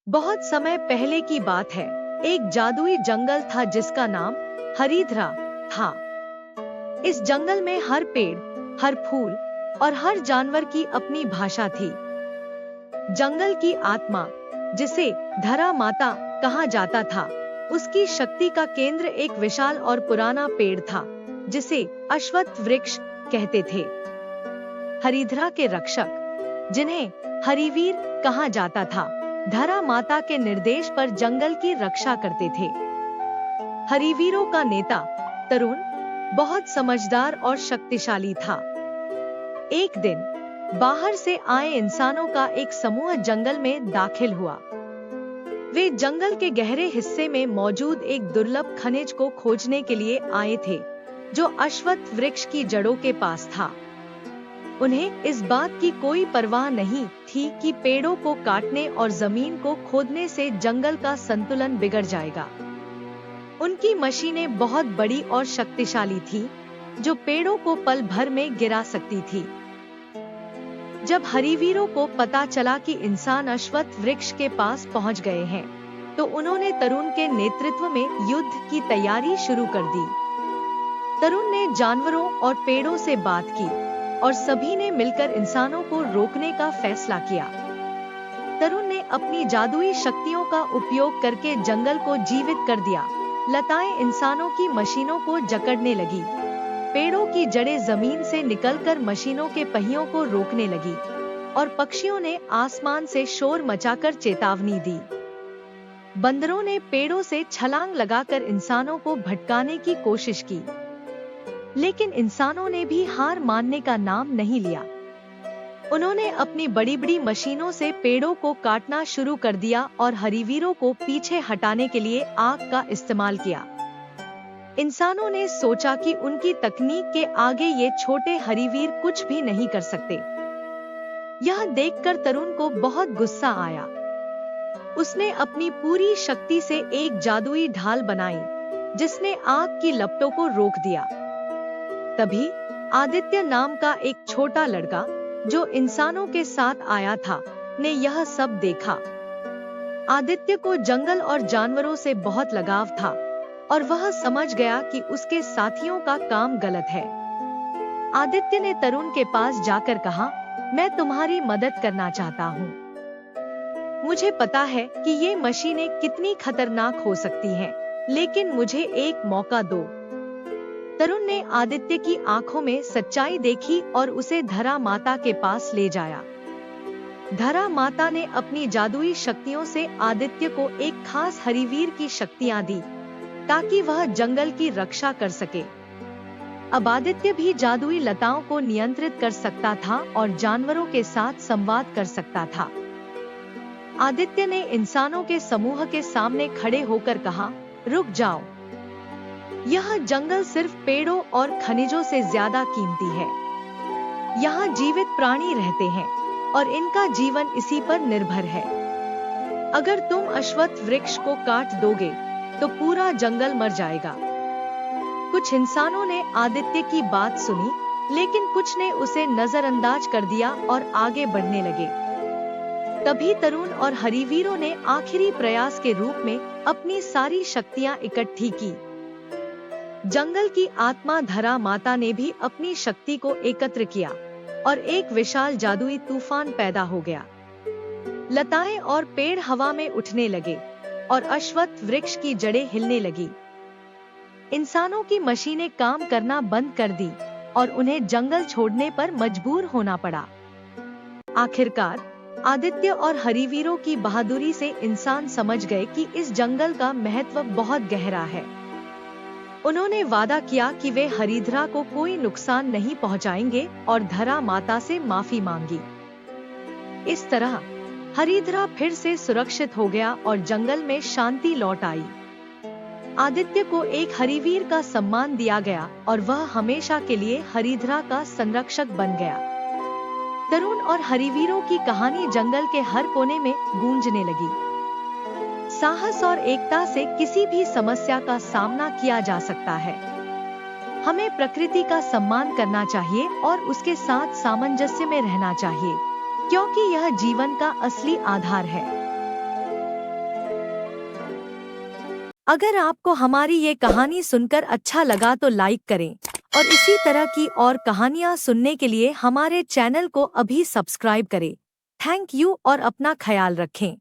बहुत समय पहले की बात है। एक जादुई जंगल था जिसका नाम हरिद्रा था। इस जंगल में हर पेड़, हर फूल और हर जानवर की अपनी भाषा थी। जंगल की आत्मा, जिसे धरा माता कहा जाता था, उसकी शक्ति का केंद्र एक विशाल और पुराना पेड़ था जिसे अश्वत्थ वृक्ष कहते थे। हरिद्रा के रक्षक, जिन्हें हरिवीर कहा जाता था, धरा माता के निर्देश पर जंगल की रक्षा करते थे। हरिवीरों का नेता तरुण बहुत समझदार और शक्तिशाली था। एक दिन बाहर से आए इंसानों का एक समूह जंगल में दाखिल हुआ। वे जंगल के गहरे हिस्से में मौजूद एक दुर्लभ खनिज को खोजने के लिए आए थे, जो अश्वत्थ वृक्ष की जड़ों के पास था। उन्हें इस बात की कोई परवाह नहीं थी कि पेड़ों को काटने और जमीन को खोदने से जंगल का संतुलन बिगड़ जाएगा। उनकी मशीनें बहुत बड़ी और शक्तिशाली थी, जो पेड़ों को पल भर में गिरा सकती थी। जब हरिवीरों को पता चला कि इंसान अश्वत्थ वृक्ष के पास पहुंच गए हैं, तो उन्होंने तरुण के नेतृत्व में युद्ध की तैयारी शुरू कर दी। तरुण ने जानवरों और पेड़ों से बात की और सभी ने मिलकर इंसानों को रोकने का फैसला किया। तरुण ने अपनी जादुई शक्तियों का उपयोग करके जंगल को जीवित कर दिया। लताएं इंसानों की मशीनों को जकड़ने लगी, पेड़ों की जड़ें जमीन से निकलकर मशीनों के पहियों को रोकने लगी और पक्षियों ने आसमान से शोर मचाकर चेतावनी दी। बंदरों ने पेड़ों से छलांग लगाकर इंसानों को भटकाने की कोशिश की, लेकिन इंसानों ने भी हार मानने का नाम नहीं लिया। उन्होंने अपनी बड़ी बड़ी मशीनों से पेड़ों को काटना शुरू कर दिया और हरिवीरों को पीछे हटाने के लिए आग का इस्तेमाल किया। इंसानों ने सोचा कि उनकी तकनीक के आगे ये छोटे हरिवीर कुछ भी नहीं कर सकते। यह देखकर तरुण को बहुत गुस्सा आया। उसने अपनी पूरी शक्ति से एक जादुई ढाल बनाई, जिसने आग की लपटों को रोक दिया। तभी आदित्य नाम का एक छोटा लड़का, जो इंसानों के साथ आया था, ने यह सब देखा। आदित्य को जंगल और जानवरों से बहुत लगाव था और वह समझ गया कि उसके साथियों का काम गलत है। आदित्य ने तरुण के पास जाकर कहा, मैं तुम्हारी मदद करना चाहता हूँ। मुझे पता है कि ये मशीनें कितनी खतरनाक हो सकती हैं, लेकिन मुझे एक मौका दो। तरुण ने आदित्य की आंखों में सच्चाई देखी और उसे धरा माता के पास ले जाया। धरा माता ने अपनी जादुई शक्तियों से आदित्य को एक खास हरिवीर की शक्तियां दी, ताकि वह जंगल की रक्षा कर सके। अब आदित्य भी जादुई लताओं को नियंत्रित कर सकता था और जानवरों के साथ संवाद कर सकता था। आदित्य ने इंसानों के समूह के सामने खड़े होकर कहा, रुक जाओ। यह जंगल सिर्फ पेड़ों और खनिजों से ज्यादा कीमती है। यहाँ जीवित प्राणी रहते हैं और इनका जीवन इसी पर निर्भर है। अगर तुम अश्वत्थ वृक्ष को काट दोगे, तो पूरा जंगल मर जाएगा। कुछ इंसानों ने आदित्य की बात सुनी, लेकिन कुछ ने उसे नजरअंदाज कर दिया और आगे बढ़ने लगे। तभी तरुण और हरिवीरों ने आखिरी प्रयास के रूप में अपनी सारी शक्तियां इकट्ठी की। जंगल की आत्मा धरा माता ने भी अपनी शक्ति को एकत्र किया और एक विशाल जादुई तूफान पैदा हो गया। लताएं और पेड़ हवा में उठने लगे और अश्वत्थ वृक्ष की जड़ें हिलने लगी। इंसानों की मशीनें काम करना बंद कर दी और उन्हें जंगल छोड़ने पर मजबूर होना पड़ा। आखिरकार आदित्य और हरिवीरों की बहादुरी से इंसान समझ गए कि इस जंगल का महत्व बहुत गहरा है। उन्होंने वादा किया कि वे हरिद्रा को कोई नुकसान नहीं पहुंचाएंगे और धरा माता से माफी मांगी। इस तरह हरिद्रा फिर से सुरक्षित हो गया और जंगल में शांति लौट आई। आदित्य को एक हरिवीर का सम्मान दिया गया और वह हमेशा के लिए हरिद्रा का संरक्षक बन गया। तरुण और हरिवीरों की कहानी जंगल के हर कोने में गूंजने लगी। साहस और एकता से किसी भी समस्या का सामना किया जा सकता है। हमें प्रकृति का सम्मान करना चाहिए और उसके साथ सामंजस्य में रहना चाहिए, क्योंकि यह जीवन का असली आधार है। अगर आपको हमारी ये कहानी सुनकर अच्छा लगा तो लाइक करें और इसी तरह की और कहानियाँ सुनने के लिए हमारे चैनल को अभी सब्सक्राइब करें। थैंक यू और अपना ख्याल रखें।